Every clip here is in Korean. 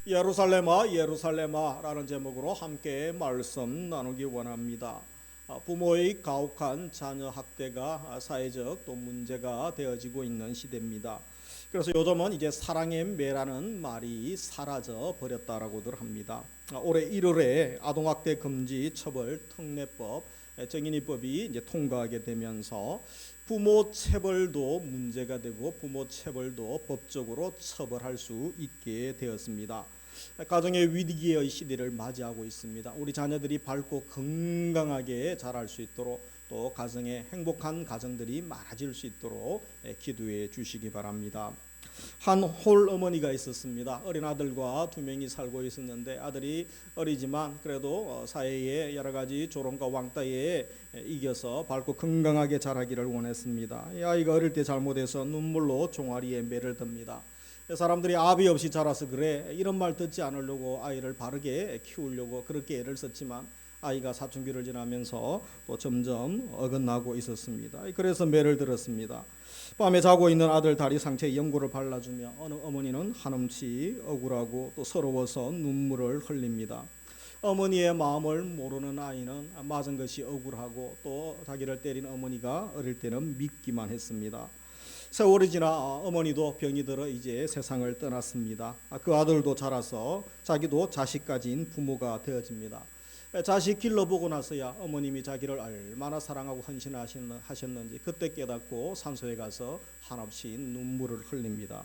예루살렘아 예루살렘아 라는 제목으로 함께 말씀 나누기 원합니다. 부모의 가혹한 자녀 학대가 사회적 또 문제가 되어지고 있는 시대입니다. 그래서 요즘은 이제 사랑의 매라는 말이 사라져 버렸다라고들 합니다. 올해 1월에 아동학대 금지 처벌 특례법 정인이법이 이제 통과하게 되면서 부모 체벌도 문제가 되고 부모 체벌도 법적으로 처벌할 수 있게 되었습니다. 가정의 위기의 시대를 맞이하고 있습니다. 우리 자녀들이 밝고 건강하게 자랄 수 있도록 또 가정에 행복한 가정들이 많아질 수 있도록 기도해 주시기 바랍니다. 한 홀 어머니가 있었습니다. 어린 아들과 두 명이 살고 있었는데 아들이 어리지만 그래도 사회의 여러 가지 조롱과 왕따에 이겨서 밝고 건강하게 자라기를 원했습니다. 이 아이가 어릴 때 잘못해서 눈물로 종아리에 매를 듭니다. 사람들이 아비 없이 자라서 그래 이런 말 듣지 않으려고 아이를 바르게 키우려고 그렇게 애를 썼지만 아이가 사춘기를 지나면서 또 점점 어긋나고 있었습니다. 그래서 매를 들었습니다. 밤에 자고 있는 아들 다리 상처에 연고를 발라주며 어느 어머니는 한없이 억울하고 또 서러워서 눈물을 흘립니다. 어머니의 마음을 모르는 아이는 맞은 것이 억울하고 또 자기를 때린 어머니가 어릴 때는 믿기만 했습니다. 세월이 지나 어머니도 병이 들어 이제 세상을 떠났습니다. 그 아들도 자라서 자기도 자식 가진 부모가 되어집니다. 자식 길러보고 나서야 어머님이 자기를 얼마나 사랑하고 헌신하셨는지 그때 깨닫고 산소에 가서 한없이 눈물을 흘립니다.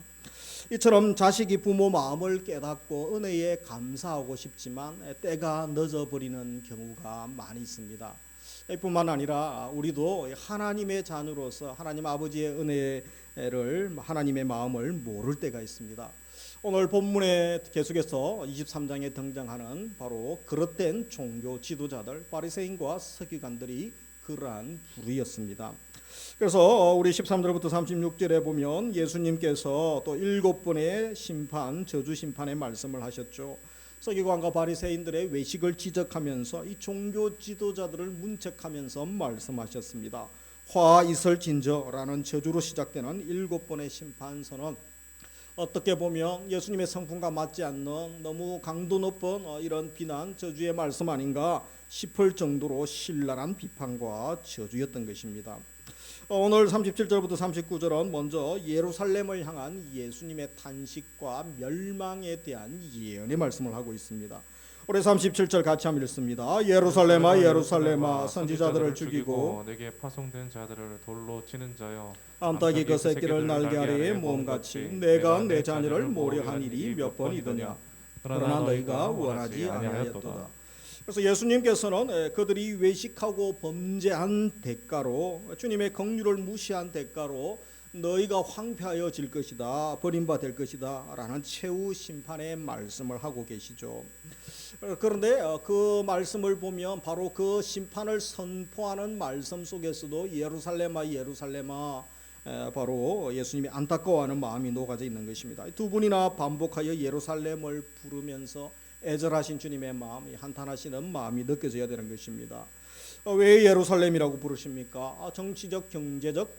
이처럼 자식이 부모 마음을 깨닫고 은혜에 감사하고 싶지만 때가 늦어버리는 경우가 많이 있습니다. 뿐만 아니라 우리도 하나님의 자녀로서 하나님 아버지의 은혜를 하나님의 마음을 모를 때가 있습니다. 오늘 본문에 계속해서 23장에 등장하는 바로 그릇된 종교 지도자들 바리새인과 서기관들이 그러한 부류였습니다. 그래서 우리 13절부터 36절에 보면 예수님께서 또 7번의 심판 저주 심판의 말씀을 하셨죠. 서기관과 바리새인들의 외식을 지적하면서 이 종교 지도자들을 문책하면서 말씀하셨습니다. 화 있을진저라는 저주로 시작되는 7번의 심판선언, 어떻게 보면 예수님의 성품과 맞지 않는 너무 강도 높은 이런 비난 저주의 말씀 아닌가 싶을 정도로 신랄한 비판과 저주였던 것입니다. 오늘 37절부터 39절은 먼저 예루살렘을 향한 예수님의 탄식과 멸망에 대한 예언의 말씀을 하고 있습니다. 올해 37절 같이 한번 읽습니다. 예루살렘아 예루살렘아 선지자들을 죽이고 내게 파송된 자들을 돌로 치는 자여 암탉이 그 새끼를 날개 아래에 모음같이 내가 내 자녀를 모려한 일이 몇 번이더냐. 그러나 너희가 원하지 아니하였도다. 그래서 예수님께서는 그들이 외식하고 범죄한 대가로 주님의 긍휼을 무시한 대가로 너희가 황폐하여질 것이다, 버림받을 것이다 라는 최후 심판의 말씀을 하고 계시죠. 그런데 그 말씀을 보면 바로 그 심판을 선포하는 말씀 속에서도 예루살렘아 예루살렘아 바로 예수님이 안타까워하는 마음이 녹아져 있는 것입니다. 두 분이나 반복하여 예루살렘을 부르면서 애절하신 주님의 마음이 한탄하시는 마음이 느껴져야 되는 것입니다. 왜 예루살렘이라고 부르십니까? 정치적, 경제적,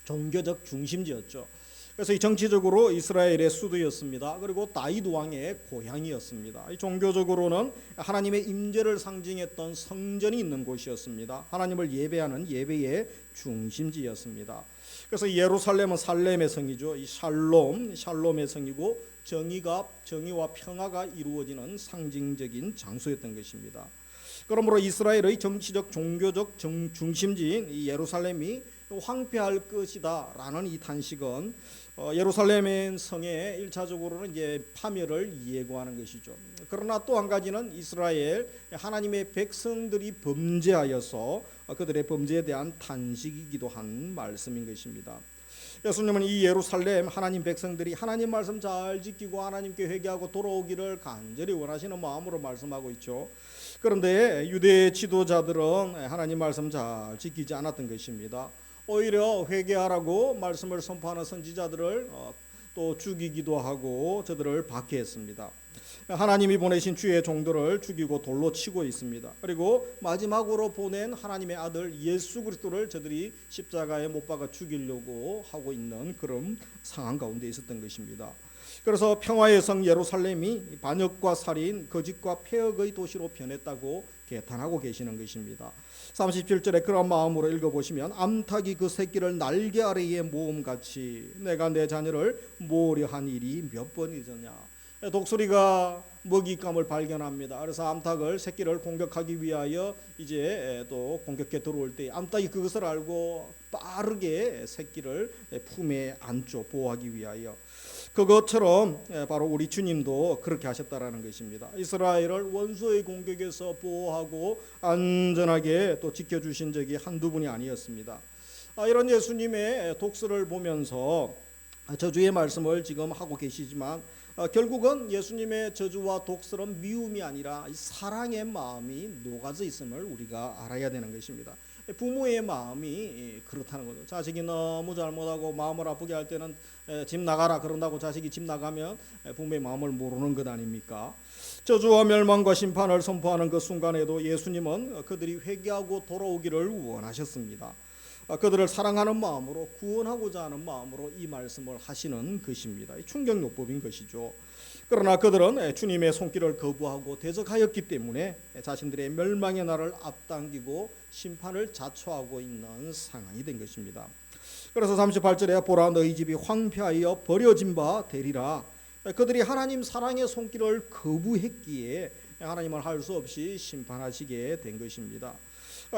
종교적 중심지였죠. 그래서 이 정치적으로 이스라엘의 수도였습니다. 그리고 다윗 왕의 고향이었습니다. 종교적으로는 하나님의 임재를 상징했던 성전이 있는 곳이었습니다. 하나님을 예배하는 예배의 중심지였습니다. 그래서 예루살렘은 살렘의 성이죠. 이 샬롬의 성이고 정의와 평화가 이루어지는 상징적인 장소였던 것입니다. 그러므로 이스라엘의 정치적 종교적 중심지인 이 예루살렘이 황폐할 것이다 라는 이 탄식은 예루살렘 성의 1차적으로는 이제 파멸을 예고하는 것이죠. 그러나 또 한 가지는 이스라엘 하나님의 백성들이 범죄하여서 그들의 범죄에 대한 탄식이기도 한 말씀인 것입니다. 예수님은 이 예루살렘 하나님 백성들이 하나님 말씀 잘 지키고 하나님께 회개하고 돌아오기를 간절히 원하시는 마음으로 말씀하고 있죠. 그런데 유대 지도자들은 하나님 말씀 잘 지키지 않았던 것입니다. 오히려 회개하라고 말씀을 선포하는 선지자들을 또 죽이기도 하고 저들을 박해했습니다. 하나님이 보내신 주의 종들을 죽이고 돌로 치고 있습니다. 그리고 마지막으로 보낸 하나님의 아들 예수 그리스도를 저들이 십자가에 못 박아 죽이려고 하고 있는 그런 상황 가운데 있었던 것입니다. 그래서 평화의 성 예루살렘이 반역과 살인, 거짓과 폐역의 도시로 변했다고 개탄하고 계시는 것입니다. 37절에 그런 마음으로 읽어보시면 암탉이 그 새끼를 날개 아래에 모음같이 내가 내 자녀를 모으려 한 일이 몇 번이더냐. 독수리가 먹잇감을 발견합니다. 그래서 암탉을 새끼를 공격하기 위하여 이제 또 공격해 들어올 때 암탉이 그것을 알고 빠르게 새끼를 품에 안죠. 보호하기 위하여. 그것처럼 바로 우리 주님도 그렇게 하셨다라는 것입니다. 이스라엘을 원수의 공격에서 보호하고 안전하게 또 지켜주신 적이 한두 분이 아니었습니다. 이런 예수님의 독서를 보면서 저주의 말씀을 지금 하고 계시지만 결국은 예수님의 저주와 독설은 미움이 아니라 사랑의 마음이 녹아져 있음을 우리가 알아야 되는 것입니다. 부모의 마음이 그렇다는 거죠. 자식이 너무 잘못하고 마음을 아프게 할 때는 집 나가라 그런다고 자식이 집 나가면 부모의 마음을 모르는 것 아닙니까? 저주와 멸망과 심판을 선포하는 그 순간에도 예수님은 그들이 회개하고 돌아오기를 원하셨습니다. 그들을 사랑하는 마음으로 구원하고자 하는 마음으로 이 말씀을 하시는 것입니다. 충격요법인 것이죠. 그러나 그들은 주님의 손길을 거부하고 대적하였기 때문에 자신들의 멸망의 날을 앞당기고 심판을 자초하고 있는 상황이 된 것입니다. 그래서 38절에 보라 너희 집이 황폐하여 버려진 바 되리라. 그들이 하나님 사랑의 손길을 거부했기에 하나님을 할 수 없이 심판하시게 된 것입니다.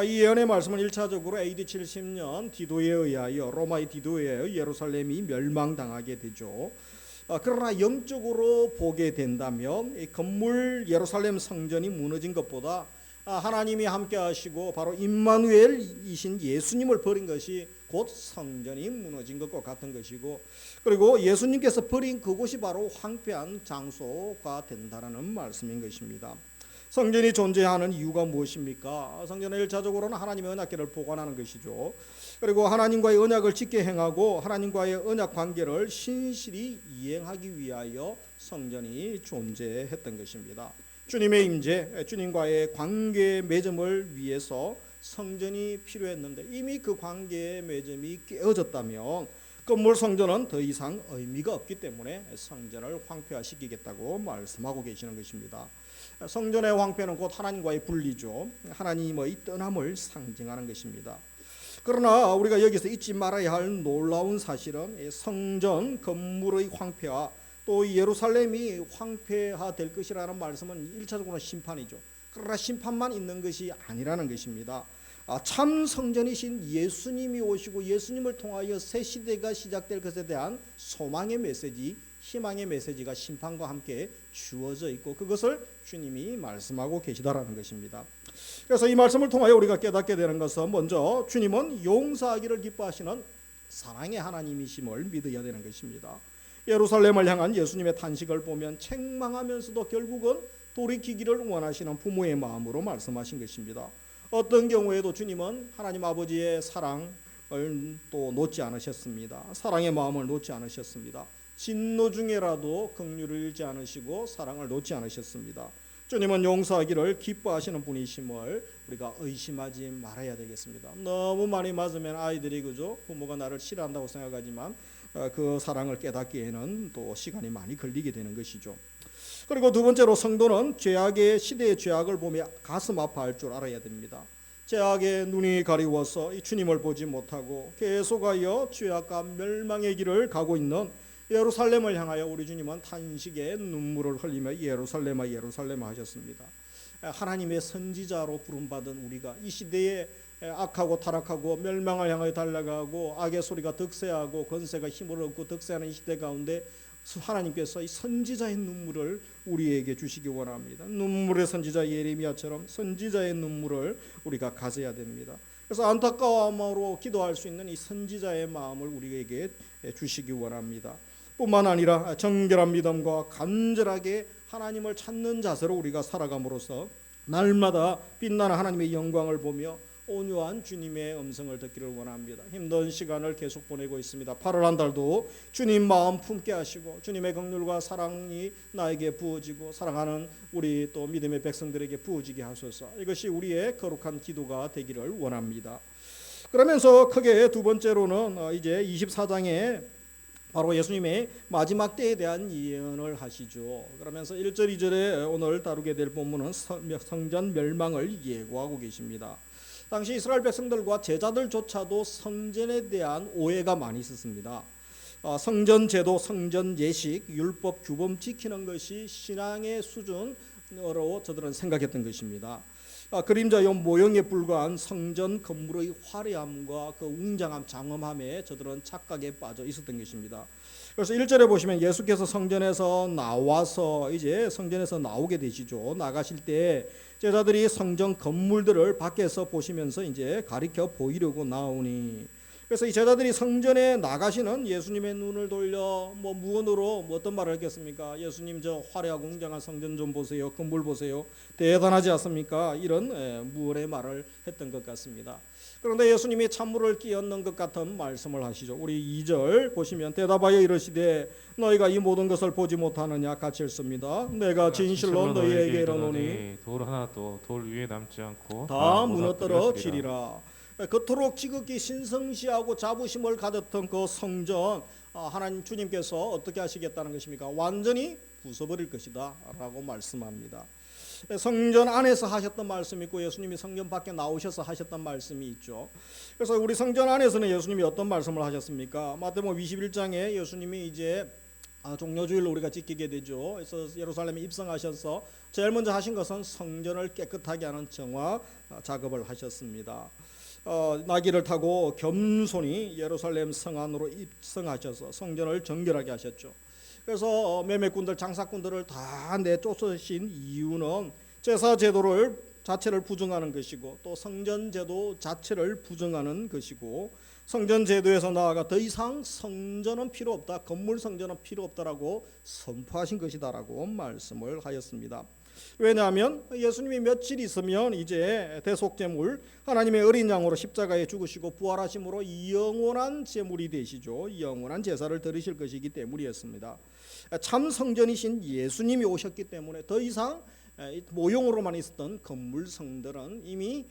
이 예언의 말씀은 1차적으로 AD 70년 디도에 의하여 로마의 디도에 의하여 예루살렘이 멸망당하게 되죠. 그러나 영적으로 보게 된다면 이 건물 예루살렘 성전이 무너진 것보다 하나님이 함께 하시고 바로 임마누엘이신 예수님을 버린 것이 곧 성전이 무너진 것과 같은 것이고, 그리고 예수님께서 버린 그곳이 바로 황폐한 장소가 된다라는 말씀인 것입니다. 성전이 존재하는 이유가 무엇입니까? 성전은 1차적으로는 하나님의 언약궤를 보관하는 것이죠. 그리고 하나님과의 언약을 지켜 행하고 하나님과의 언약 관계를 신실히 이행하기 위하여 성전이 존재했던 것입니다. 주님의 임재, 주님과의 관계 맺음을 위해서 성전이 필요했는데 이미 그 관계의 맺음이 깨어졌다면 건물 성전은 더 이상 의미가 없기 때문에 성전을 황폐화시키겠다고 말씀하고 계시는 것입니다. 성전의 황폐는 곧 하나님과의 분리죠. 하나님의 떠남을 상징하는 것입니다. 그러나 우리가 여기서 잊지 말아야 할 놀라운 사실은 성전 건물의 황폐화, 또 예루살렘이 황폐화될 것이라는 말씀은 1차적으로 심판이죠. 그러나 심판만 있는 것이 아니라는 것입니다. 참 성전이신 예수님이 오시고 예수님을 통하여 새 시대가 시작될 것에 대한 소망의 메시지, 희망의 메시지가 심판과 함께 주어져 있고 그것을 주님이 말씀하고 계시다라는 것입니다. 그래서 이 말씀을 통하여 우리가 깨닫게 되는 것은 먼저 주님은 용서하기를 기뻐하시는 사랑의 하나님이심을 믿어야 되는 것입니다. 예루살렘을 향한 예수님의 탄식을 보면 책망하면서도 결국은 돌이키기를 원하시는 부모의 마음으로 말씀하신 것입니다. 어떤 경우에도 주님은 하나님 아버지의 사랑을 또 놓지 않으셨습니다. 사랑의 마음을 놓지 않으셨습니다. 진노 중에라도 긍휼을 잃지 않으시고 사랑을 놓지 않으셨습니다. 주님은 용서하기를 기뻐하시는 분이심을 우리가 의심하지 말아야 되겠습니다. 너무 많이 맞으면 아이들이 그죠? 부모가 나를 싫어한다고 생각하지만 그 사랑을 깨닫기에는 또 시간이 많이 걸리게 되는 것이죠. 그리고 두 번째로 성도는 죄악의 시대의 죄악을 보며 가슴 아파할 줄 알아야 됩니다. 죄악의 눈이 가리워서 이 주님을 보지 못하고 계속하여 죄악과 멸망의 길을 가고 있는 예루살렘을 향하여 우리 주님은 탄식의 눈물을 흘리며 예루살렘아 예루살렘아 하셨습니다. 하나님의 선지자로 부름받은 우리가 이 시대에 악하고 타락하고 멸망을 향하여 달려가고 악의 소리가 득세하고 권세가 힘을 얻고 득세하는 이 시대 가운데 하나님께서 이 선지자의 눈물을 우리에게 주시기 원합니다. 눈물의 선지자 예레미야처럼 선지자의 눈물을 우리가 가져야 됩니다. 그래서 안타까움으로 기도할 수 있는 이 선지자의 마음을 우리에게 주시기 원합니다. 뿐만 아니라 정결한 믿음과 간절하게 하나님을 찾는 자세로 우리가 살아감으로써 날마다 빛나는 하나님의 영광을 보며 온유한 주님의 음성을 듣기를 원합니다. 힘든 시간을 계속 보내고 있습니다. 8월 한 달도 주님 마음 품게 하시고 주님의 긍휼과 사랑이 나에게 부어지고 사랑하는 우리 또 믿음의 백성들에게 부어지게 하소서. 이것이 우리의 거룩한 기도가 되기를 원합니다. 그러면서 크게 두 번째로는 이제 24장에 바로 예수님의 마지막 때에 대한 예언을 하시죠. 그러면서 1절 2절에 오늘 다루게 될 본문은 성전 멸망을 예고하고 계십니다. 당시 이스라엘 백성들과 제자들조차도 성전에 대한 오해가 많이 있었습니다. 성전 제도, 성전 예식, 율법 규범 지키는 것이 신앙의 수준으로 저들은 생각했던 것입니다. 그림자요 모형에 불과한 성전 건물의 화려함과 그 웅장함, 장엄함에 저들은 착각에 빠져 있었던 것입니다. 그래서 1절에 보시면 예수께서 성전에서 나와서 이제 성전에서 나오게 되시죠. 나가실 때 제자들이 성전 건물들을 밖에서 보시면서 이제 가리켜 보이려고 나오니, 그래서 이 제자들이 성전에 나가시는 예수님의 눈을 돌려 무언으로 어떤 말을 했겠습니까? 예수님 저 화려하고 웅장한 성전 좀 보세요. 건물 보세요. 대단하지 않습니까? 이런 무언의 말을 했던 것 같습니다. 그런데 예수님이 찬물을 끼얹는 것 같은 말씀을 하시죠. 우리 2절 보시면 대답하여 이르시되 너희가 이 모든 것을 보지 못하느냐? 같이 읽습니다. 내가 진실로 너희에게 이르노니 돌 하나도 돌 위에 남지 않고 다 무너뜨려지리라. 그토록 지극히 신성시하고 자부심을 가졌던 그 성전, 하나님 주님께서 어떻게 하시겠다는 것입니까? 완전히 부숴버릴 것이다 라고 말씀합니다. 성전 안에서 하셨던 말씀이 있고 예수님이 성전 밖에 나오셔서 하셨던 말씀이 있죠. 그래서 우리 성전 안에서는 예수님이 어떤 말씀을 하셨습니까? 마태복음 21장에 예수님이 이제 종려주일로 우리가 지키게 되죠. 그래서 예루살렘에 입성하셔서 제일 먼저 하신 것은 성전을 깨끗하게 하는 정화 작업을 하셨습니다. 나귀를 타고 겸손히 예루살렘 성 안으로 입성하셔서 성전을 정결하게 하셨죠. 그래서 매매꾼들, 장사꾼들을 다 내쫓으신 이유는 제사 제도를 자체를 부정하는 것이고 또 성전 제도 자체를 부정하는 것이고, 성전 제도에서 나아가 더 이상 성전은 필요 없다, 건물 성전은 필요 없다라고 선포하신 것이다라고 말씀을 하였습니다. 왜냐하면 예수님이 며칠 있으면 이제 대속제물 하나님의 어린 양으로 십자가에 죽으시고 부활하심으로 영원한 제물이 되시죠. 영원한 제사를 드리실 것이기 때문이었습니다. 참 성전이신 예수님이 오셨기 때문에 더 이상 모형으로만 있었던 건물 성들은 이미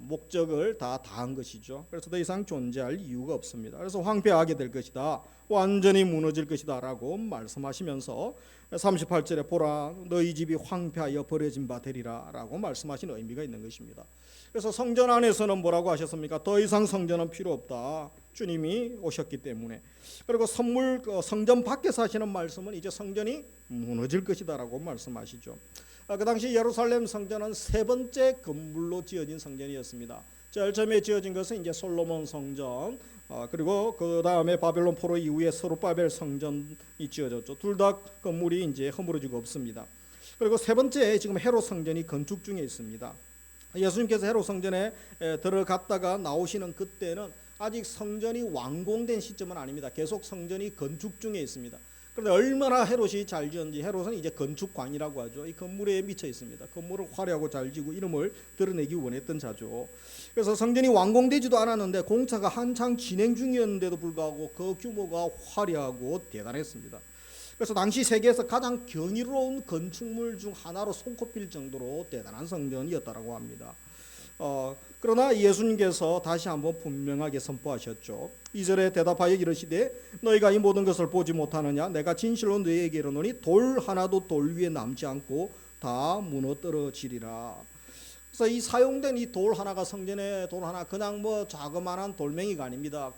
목적을 다 다한 것이죠. 그래서 더 이상 존재할 이유가 없습니다. 그래서 황폐하게 될 것이다, 완전히 무너질 것이다 라고 말씀하시면서 38절에 보라 너희 집이 황폐하여 버려진 바 되리라 라고 말씀하신 의미가 있는 것입니다. 그래서 성전 안에서는 뭐라고 하셨습니까? 더 이상 성전은 필요 없다, 주님이 오셨기 때문에. 그리고 성전 밖에서 하시는 말씀은 이제 성전이 무너질 것이다 라고 말씀하시죠. 그 당시 예루살렘 성전은 세 번째 건물로 지어진 성전이었습니다. 제일 처음에 지어진 것은 이제 솔로몬 성전, 그리고 그 다음에 바벨론 포로 이후에 스룹바벨 성전이 지어졌죠. 둘 다 건물이 이제 허물어지고 없습니다. 그리고 세 번째 지금 헤롯 성전이 건축 중에 있습니다. 예수님께서 헤롯 성전에 들어갔다가 나오시는 그때는 아직 성전이 완공된 시점은 아닙니다. 계속 성전이 건축 중에 있습니다. 그런데 얼마나 헤롯이 잘 지었는지, 헤롯은 이제 건축광이라고 하죠. 이 건물에 미쳐 있습니다. 건물을 화려하고 잘 지고 이름을 드러내기 원했던 자죠. 그래서 성전이 완공되지도 않았는데 공사가 한창 진행 중이었는데도 불구하고 그 규모가 화려하고 대단했습니다. 그래서 당시 세계에서 가장 경이로운 건축물 중 하나로 손꼽힐 정도로 대단한 성전이었다고 합니다. 그러나 예수님께서 다시 한번 분명하게 선포하셨죠. 2절에 대답하여 이르시되 너희가 이 모든 것을 보지 못하느냐? 내가 진실로 너희에게 이르노니 돌 하나도 돌 위에 남지 않고 다 무너뜨려지리라. 그래서 이 사용된 이 돌 하나가, 성전의 돌 하나, 그냥 자그마한 돌멩이가 아닙니다.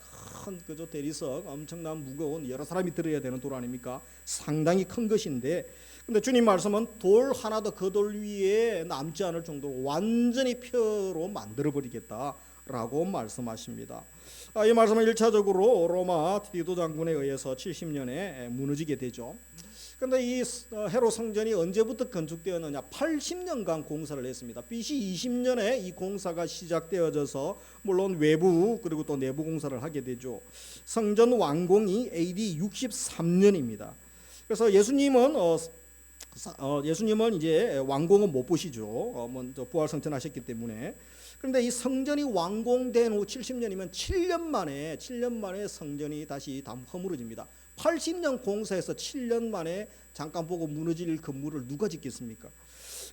큰 그저 대리석, 엄청난 무거운 여러 사람이 들어야 되는 돌 아닙니까? 상당히 큰 것인데, 근데 주님 말씀은 돌 하나도 그 돌 위에 남지 않을 정도로 완전히 표로 만들어버리겠다라고 말씀하십니다. 이 말씀은 1차적으로 로마 디도 장군에 의해서 70년에 무너지게 되죠. 그런데 이 헤롯 성전이 언제부터 건축되었느냐? 80년간 공사를 했습니다. BC 20년에 이 공사가 시작되어져서 물론 외부 그리고 또 내부 공사를 하게 되죠. 성전 완공이 AD 63년입니다. 그래서 예수님은 이제 완공은 못 보시죠. 먼저 부활 성천하셨기 때문에. 그런데 이 성전이 완공된 후 70년이면 7년 만에 성전이 다시 허물어집니다. 80년 공사해서 7년 만에 잠깐 보고 무너질 건물을 누가 짓겠습니까?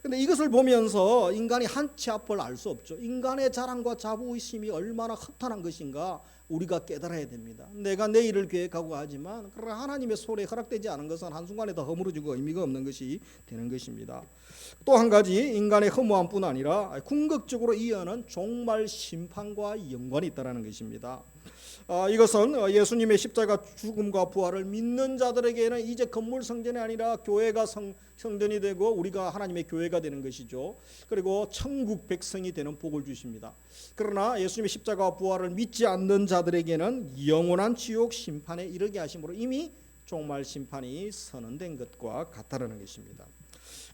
그런데 이것을 보면서 인간이 한치 앞을 알 수 없죠. 인간의 자랑과 자부심이 얼마나 허탄한 것인가, 우리가 깨달아야 됩니다. 내가 내 일을 계획하고 하지만 그러나 하나님의 손에 허락되지 않은 것은 한순간에 다 허물어지고 의미가 없는 것이 되는 것입니다. 또 한 가지, 인간의 허무함뿐 아니라 궁극적으로 이어는 종말 심판과 연관이 있다는 것입니다. 이것은 예수님의 십자가 죽음과 부활을 믿는 자들에게는 이제 건물 성전이 아니라 교회가 성전이 되고 우리가 하나님의 교회가 되는 것이죠. 그리고 천국 백성이 되는 복을 주십니다. 그러나 예수님의 십자가와 부활을 믿지 않는 자들에게는 영원한 지옥 심판에 이르게 하심으로 이미 종말 심판이 선언된 것과 같다는 것입니다.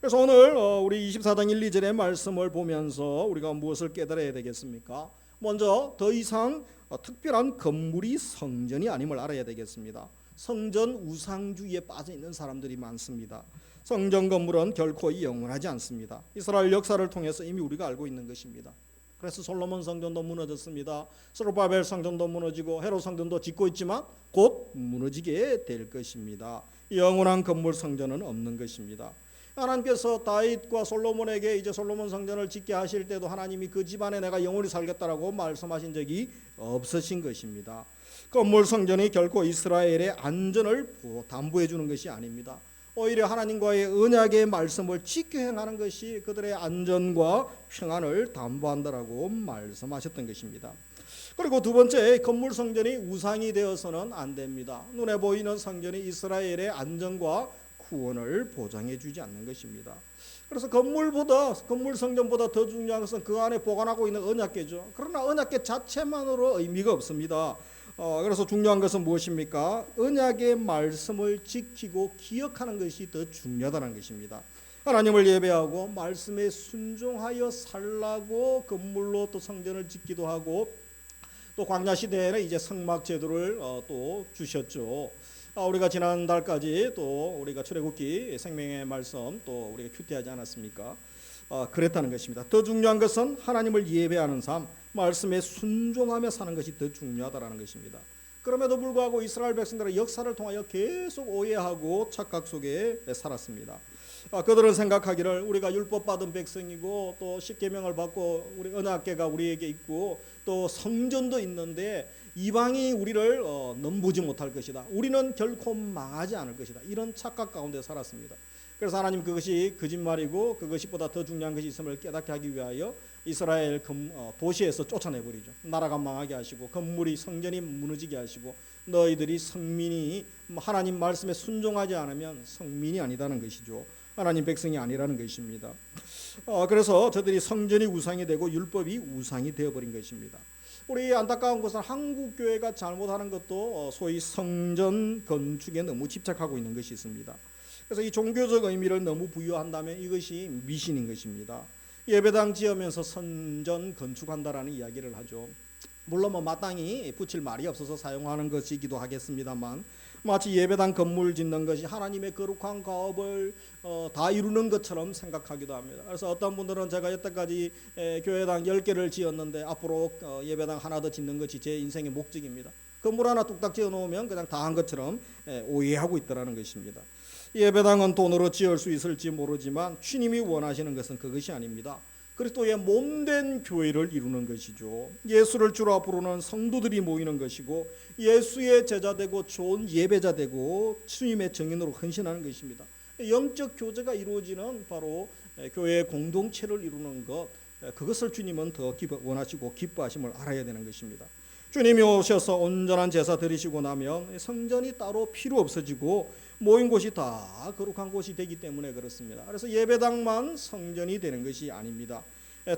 그래서 오늘 우리 24장 1, 2절의 말씀을 보면서 우리가 무엇을 깨달아야 되겠습니까? 먼저 더 이상 특별한 건물이 성전이 아님을 알아야 되겠습니다. 성전 우상주의에 빠져 있는 사람들이 많습니다. 성전 건물은 결코 영원하지 않습니다. 이스라엘 역사를 통해서 이미 우리가 알고 있는 것입니다. 그래서 솔로몬 성전도 무너졌습니다. 스룹바벨 성전도 무너지고 헤롯 성전도 짓고 있지만 곧 무너지게 될 것입니다. 영원한 건물 성전은 없는 것입니다. 하나님께서 다윗과 솔로몬에게 이제 솔로몬 성전을 짓게 하실 때도 하나님이 그 집안에 내가 영원히 살겠다라고 말씀하신 적이 없으신 것입니다. 건물 성전이 결코 이스라엘의 안전을 담보해 주는 것이 아닙니다. 오히려 하나님과의 언약의 말씀을 지켜 행하는 것이 그들의 안전과 평안을 담보한다라고 말씀하셨던 것입니다. 그리고 두 번째, 건물 성전이 우상이 되어서는 안 됩니다. 눈에 보이는 성전이 이스라엘의 안전과 구원을 보장해 주지 않는 것입니다. 그래서 건물 성전보다 더 중요한 것은 그 안에 보관하고 있는 언약궤죠. 그러나 언약궤 자체만으로 의미가 없습니다. 그래서 중요한 것은 무엇입니까? 언약의 말씀을 지키고 기억하는 것이 더 중요하다는 것입니다. 하나님을 예배하고 말씀에 순종하여 살라고 건물로 또 성전을 짓기도 하고 또 광야 시대에는 이제 성막 제도를 또 주셨죠. 우리가 지난달까지 또 우리가 출애굽기 생명의 말씀 또 우리가 큐티하지 않았습니까? 그랬다는 것입니다. 더 중요한 것은 하나님을 예배하는 삶, 말씀에 순종하며 사는 것이 더 중요하다는 것입니다. 그럼에도 불구하고 이스라엘 백성들은 역사를 통하여 계속 오해하고 착각 속에 살았습니다. 그들은 생각하기를 우리가 율법 받은 백성이고 또 십계명을 받고 우리 언약궤가 우리에게 있고 또 성전도 있는데 이방이 우리를 넘보지 못할 것이다. 우리는 결코 망하지 않을 것이다. 이런 착각 가운데 살았습니다. 그래서 하나님 그것이 거짓말이고 그것보다 더 중요한 것이 있음을 깨닫게 하기 위하여 이스라엘 도시에서 쫓아내버리죠. 나라가 망하게 하시고 건물이 성전이 무너지게 하시고 너희들이 성민이 하나님 말씀에 순종하지 않으면 성민이 아니다는 것이죠. 하나님 백성이 아니라는 것입니다. 그래서 저들이 성전이 우상이 되고 율법이 우상이 되어버린 것입니다. 우리 안타까운 것은 한국 교회가 잘못하는 것도 소위 성전 건축에 너무 집착하고 있는 것이 있습니다. 그래서 이 종교적 의미를 너무 부여한다면 이것이 미신인 것입니다. 예배당 지으면서 성전 건축한다라는 이야기를 하죠. 물론 마땅히 붙일 말이 없어서 사용하는 것이기도 하겠습니다만 마치 예배당 건물 짓는 것이 하나님의 거룩한 가업을 다 이루는 것처럼 생각하기도 합니다. 그래서 어떤 분들은 제가 여태까지 교회당 10개를 지었는데 앞으로 예배당 하나 더 짓는 것이 제 인생의 목적입니다. 건물 하나 뚝딱 지어놓으면 그냥 다 한 것처럼 오해하고 있다는 것입니다. 예배당은 돈으로 지을 수 있을지 모르지만 주님이 원하시는 것은 그것이 아닙니다. 그리스도의 몸된 교회를 이루는 것이죠. 예수를 주로 부르는 성도들이 모이는 것이고 예수의 제자되고 좋은 예배자되고 주님의 증인으로 헌신하는 것입니다. 영적 교제가 이루어지는 바로 교회의 공동체를 이루는 것, 그것을 주님은 더 원하시고 기뻐하심을 알아야 되는 것입니다. 주님이 오셔서 온전한 제사 드리시고 나면 성전이 따로 필요 없어지고 모인 곳이 다 거룩한 곳이 되기 때문에 그렇습니다. 그래서 예배당만 성전이 되는 것이 아닙니다.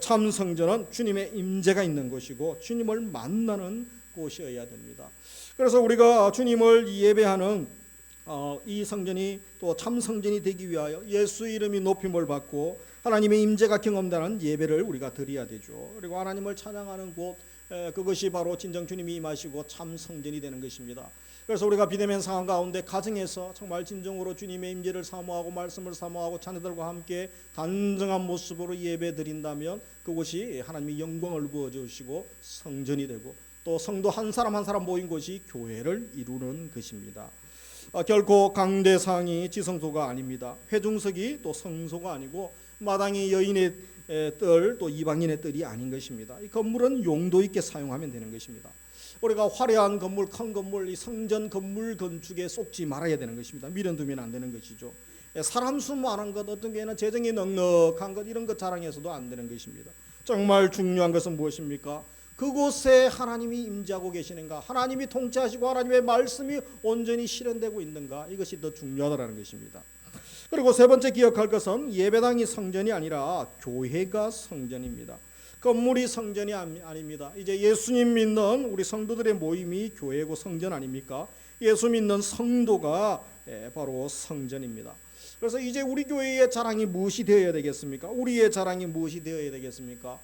참 성전은 주님의 임재가 있는 곳이고 주님을 만나는 곳이어야 됩니다. 그래서 우리가 주님을 예배하는 이 성전이 또 참 성전이 되기 위하여 예수 이름이 높임을 받고 하나님의 임재가 경험되는 예배를 우리가 드려야 되죠. 그리고 하나님을 찬양하는 곳, 그것이 바로 진정 주님이 임하시고 참 성전이 되는 것입니다. 그래서 우리가 비대면 상황 가운데 가정에서 정말 진정으로 주님의 임재를 사모하고 말씀을 사모하고 자녀들과 함께 단정한 모습으로 예배 드린다면 그곳이 하나님의 영광을 부어주시고 성전이 되고 또 성도 한 사람 한 사람 모인 곳이 교회를 이루는 것입니다. 결코 강대상이 지성소가 아닙니다. 회중석이 또 성소가 아니고 마당이 여인의 뜰 또 이방인의 뜰이 아닌 것입니다. 이 건물은 용도 있게 사용하면 되는 것입니다. 우리가 화려한 건물, 큰 건물, 이 성전 건물 건축에 쏟지 말아야 되는 것입니다. 미련두면 안 되는 것이죠. 사람 수 많은 것, 어떤 경우에는 재정이 넉넉한 것, 이런 것 자랑해서도 안 되는 것입니다. 정말 중요한 것은 무엇입니까? 그곳에 하나님이 임재하고 계시는가, 하나님이 통치하시고 하나님의 말씀이 온전히 실현되고 있는가, 이것이 더 중요하다는 것입니다. 그리고 세 번째 기억할 것은 예배당이 성전이 아니라 교회가 성전입니다. 건물이 성전이 아닙니다. 이제 예수님 믿는 우리 성도들의 모임이 교회고 성전 아닙니까? 예수 믿는 성도가 바로 성전입니다. 그래서 이제 우리 교회의 자랑이 무엇이 되어야 되겠습니까? 우리의 자랑이 무엇이 되어야 되겠습니까?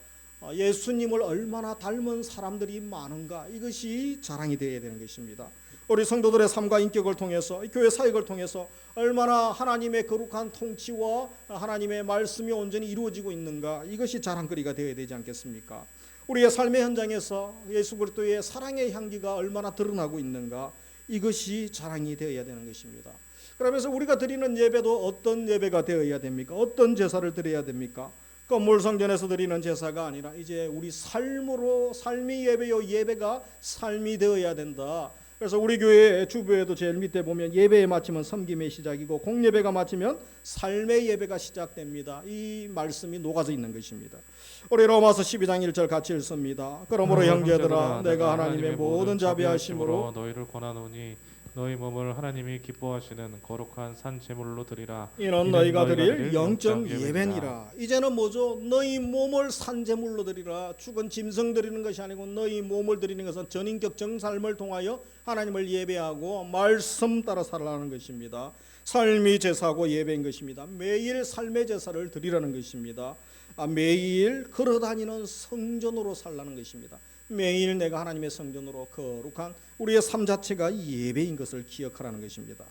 예수님을 얼마나 닮은 사람들이 많은가, 이것이 자랑이 되어야 되는 것입니다. 우리 성도들의 삶과 인격을 통해서, 교회 사역을 통해서 얼마나 하나님의 거룩한 통치와 하나님의 말씀이 온전히 이루어지고 있는가, 이것이 자랑거리가 되어야 되지 않겠습니까? 우리의 삶의 현장에서 예수 그리스도의 사랑의 향기가 얼마나 드러나고 있는가, 이것이 자랑이 되어야 되는 것입니다. 그러면서 우리가 드리는 예배도 어떤 예배가 되어야 됩니까? 어떤 제사를 드려야 됩니까? 건물 성전에서 드리는 제사가 아니라 이제 우리 삶으로, 삶이 예배요, 예배가 삶이 되어야 된다. 그래서 우리 교회 주부에도 제일 밑에 보면 예배에 마치면 섬김의 시작이고 공예배가 마치면 삶의 예배가 시작됩니다. 이 말씀이 녹아져 있는 것입니다. 우리 로마서 12장 1절 같이 읽습니다. 그러므로 형제들아, 내가 하나님의 모든 자비하심으로 너희를 권하노니 너희 몸을 하나님이 기뻐하시는 거룩한 산 제물로 드리라. 이는 너희가 드릴 영적 예배니라. 이제는 뭐죠? 너희 몸을 산 제물로 드리라. 죽은 짐승 드리는 것이 아니고 너희 몸을 드리는 것은 전인격 정삶을 통하여 하나님을 예배하고 말씀 따라 살아가는 것입니다. 삶이 제사고 예배인 것입니다. 매일 삶의 제사를 드리라는 것입니다. 매일 걸어다니는 성전으로 살라는 것입니다. 매일 내가 하나님의 성전으로 거룩한 우리의 삶 자체가 예배인 것을 기억하라는 것입니다.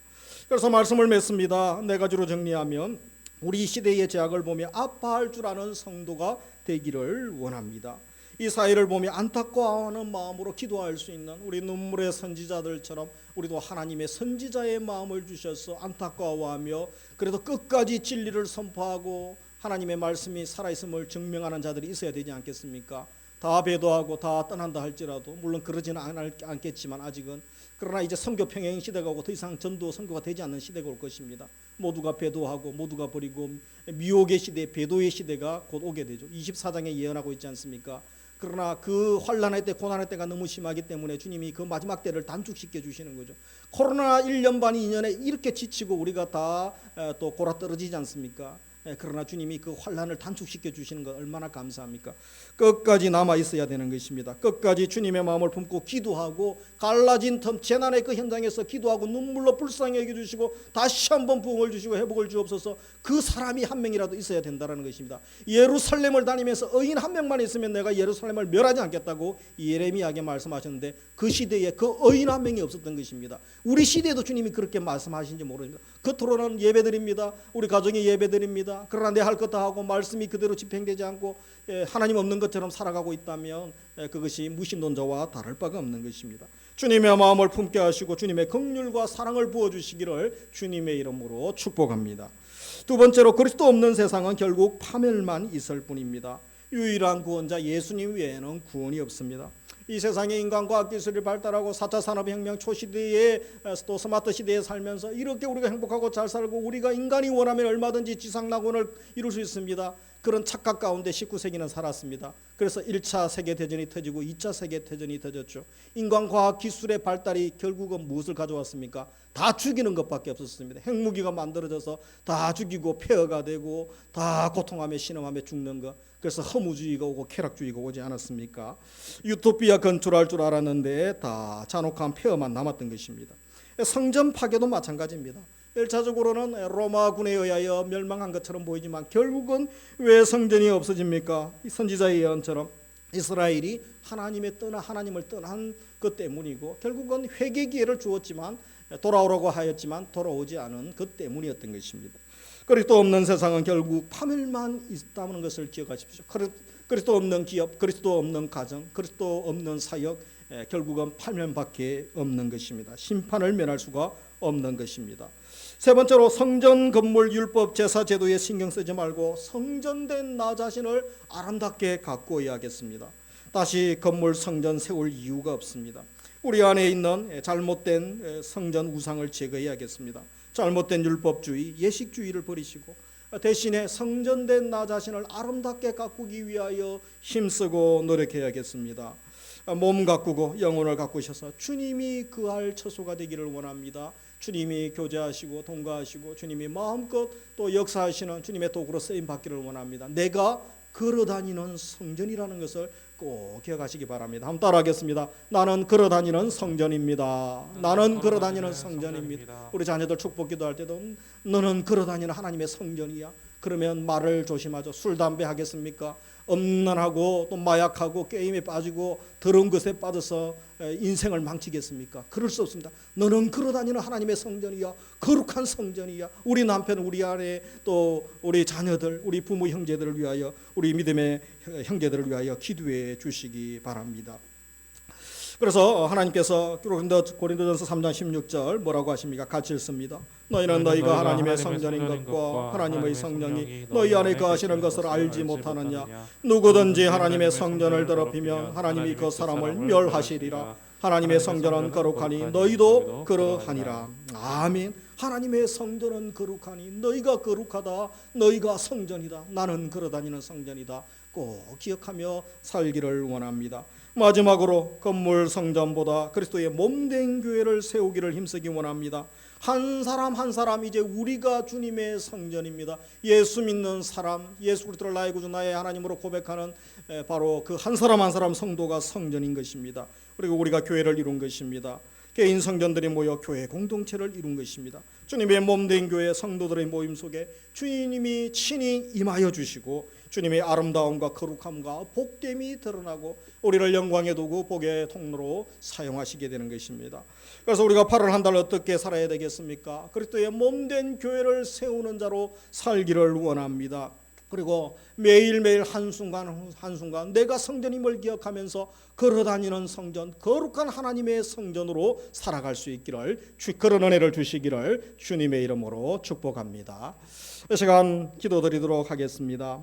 그래서 말씀을 맺습니다. 네 가지로 정리하면 우리 시대의 제약을 보며 아파할 줄 아는 성도가 되기를 원합니다. 이 사회를 보며 안타까워하는 마음으로 기도할 수 있는 우리 눈물의 선지자들처럼 우리도 하나님의 선지자의 마음을 주셔서 안타까워하며 그래도 끝까지 진리를 선포하고 하나님의 말씀이 살아있음을 증명하는 자들이 있어야 되지 않겠습니까? 다 배도하고 다 떠난다 할지라도, 물론 그러지는 않겠지만 아직은, 그러나 이제 선교 평행 시대가 오고 더 이상 전도 선교가 되지 않는 시대가 올 것입니다. 모두가 배도하고 모두가 버리고 미혹의 시대, 배도의 시대가 곧 오게 되죠. 24장에 예언하고 있지 않습니까? 그러나 그 환난의 때, 고난의 때가 너무 심하기 때문에 주님이 그 마지막 때를 단축시켜 주시는 거죠. 코로나 1년 반 2년에 이렇게 지치고 우리가 다 또 골아 떨어지지 않습니까? 그러나 주님이 그 환난을 단축시켜 주시는 것 얼마나 감사합니까? 끝까지 남아 있어야 되는 것입니다. 끝까지 주님의 마음을 품고 기도하고 갈라진 틈, 재난의 그 현장에서 기도하고 눈물로 불쌍히 여겨주시고 다시 한번 부흥을 주시고 회복을 주옵소서. 그 사람이 한 명이라도 있어야 된다는 것입니다. 예루살렘을 다니면서 의인 한 명만 있으면 내가 예루살렘을 멸하지 않겠다고 예레미야에게 말씀하셨는데 그 시대에 그 의인 한 명이 없었던 것입니다. 우리 시대에도 주님이 그렇게 말씀하신지 모릅니다. 겉으로는 예배드립니다. 우리 가정이 예배드립니다. 그러나 내 할 것 다 하고 말씀이 그대로 집행되지 않고 하나님 없는 것처럼 살아가고 있다면 그것이 무신론자와 다를 바가 없는 것입니다. 주님의 마음을 품게 하시고 주님의 긍휼과 사랑을 부어주시기를 주님의 이름으로 축복합니다. 두 번째로, 그리스도 없는 세상은 결국 파멸만 있을 뿐입니다. 유일한 구원자 예수님 외에는 구원이 없습니다. 이 세상의 인간과학 기술이 발달하고 4차 산업혁명 초시대에 또 스마트 시대에 살면서 이렇게 우리가 행복하고 잘 살고 우리가 인간이 원하면 얼마든지 지상낙원을 이룰 수 있습니다. 그런 착각 가운데 19세기는 살았습니다. 그래서 1차 세계대전이 터지고 2차 세계대전이 터졌죠. 인간과학 기술의 발달이 결국은 무엇을 가져왔습니까? 다 죽이는 것밖에 없었습니다. 핵무기가 만들어져서 다 죽이고 폐허가 되고 다 고통하며 신음하며 죽는 것. 그래서 허무주의가 오고 쾌락주의가 오지 않았습니까? 유토피아 건축할 줄 알았는데 다 잔혹한 폐허만 남았던 것입니다. 성전 파괴도 마찬가지입니다. 1차적으로는 로마군에 의하여 멸망한 것처럼 보이지만 결국은 왜 성전이 없어집니까? 이 선지자의 예언처럼 이스라엘이 하나님을 떠난 것 때문이고 결국은 회개 기회를 주었지만 돌아오라고 하였지만 돌아오지 않은 것 때문이었던 것입니다. 그리스도 없는 세상은 결국 파멸만 있다는 것을 기억하십시오. 그리스도 없는 기업, 그리스도 없는 가정, 그리스도 없는 사역, 결국은 파멸밖에 없는 것입니다. 심판을 면할 수가 없는 것입니다. 세 번째로, 성전 건물 율법 제사 제도에 신경 쓰지 말고 성전된 나 자신을 아름답게 가꾸어야 하겠습니다. 다시 건물 성전 세울 이유가 없습니다. 우리 안에 있는 잘못된 성전 우상을 제거해야겠습니다. 잘못된 율법주의, 예식주의를 버리시고 대신에 성전된 나 자신을 아름답게 가꾸기 위하여 힘쓰고 노력해야겠습니다. 몸 가꾸고 영혼을 가꾸셔서 주님이 그할 처소가 되기를 원합니다. 주님이 교제하시고 통과하시고 주님이 마음껏 또 역사하시는 주님의 도구로 쓰임 받기를 원합니다. 내가 걸어다니는 성전이라는 것을 꼭 기억하시기 바랍니다. 한번 따라하겠습니다. 나는 걸어다니는 성전입니다. 나는 걸어다니는 성전입니다. 우리 자녀들 축복 기도할 때도 너는 걸어다니는 하나님의 성전이야. 그러면 말을 조심하죠. 술, 담배 하겠습니까? 음란하고 또 마약하고 게임에 빠지고 더러운 것에 빠져서 인생을 망치겠습니까? 그럴 수 없습니다. 너는 걸어다니는 하나님의 성전이야. 거룩한 성전이야. 우리 남편, 우리 아내, 또 우리 자녀들, 우리 부모 형제들을 위하여, 우리 믿음의 형제들을 위하여 기도해 주시기 바랍니다. 그래서 하나님께서 고린도전서 3장 16절 뭐라고 하십니까? 같이 읽습니다. 너희는 너희가 하나님의 성전인 것과 하나님의 성령이 너희 안에 거하시는 것을 알지 못하느냐? 누구든지 하나님의 성전을 더럽히면 하나님이 그 사람을 멸하시리라. 하나님의 성전은 거룩하니 너희도 그러하니라. 아멘. 하나님의 성전은 거룩하니 너희가 거룩하다. 너희가 성전이다. 나는 걸어다니는 성전이다. 꼭 기억하며 살기를 원합니다. 마지막으로 건물 성전보다 그리스도의 몸된 교회를 세우기를 힘쓰기 원합니다. 한 사람 한 사람 이제 우리가 주님의 성전입니다. 예수 믿는 사람, 예수 그리스도를 나의 구주 나의 하나님으로 고백하는 바로 그 한 사람 한 사람 성도가 성전인 것입니다. 그리고 우리가 교회를 이룬 것입니다. 개인 성전들이 모여 교회 공동체를 이룬 것입니다. 주님의 몸된 교회 성도들의 모임 속에 주님이 친히 임하여 주시고 주님의 아름다움과 거룩함과 복됨이 드러나고 우리를 영광의 도구 복의 통로로 사용하시게 되는 것입니다. 그래서 우리가 8월 한 달 어떻게 살아야 되겠습니까? 그리스도의 몸된 교회를 세우는 자로 살기를 원합니다. 그리고 매일매일 한순간 한순간 내가 성전임을 기억하면서 걸어다니는 성전, 거룩한 하나님의 성전으로 살아갈 수 있기를 그런 은혜를 주시기를 주님의 이름으로 축복합니다. 이 시간 기도드리도록 하겠습니다.